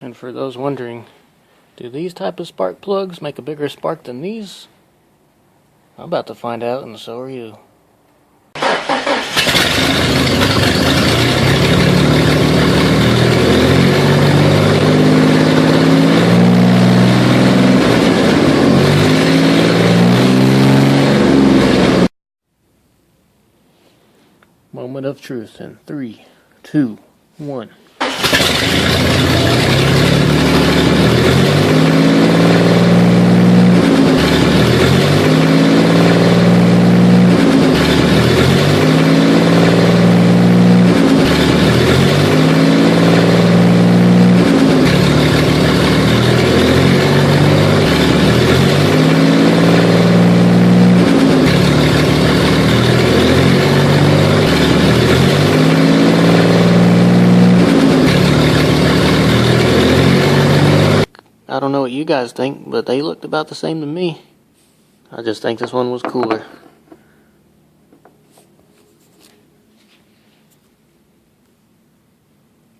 And for those wondering, do these type of spark plugs make a bigger spark than these? I'm about to find out, and so are you. Moment of truth in 3, 2, 1. I don't know what you guys think, but they looked about the same to me. I just think this one was cooler.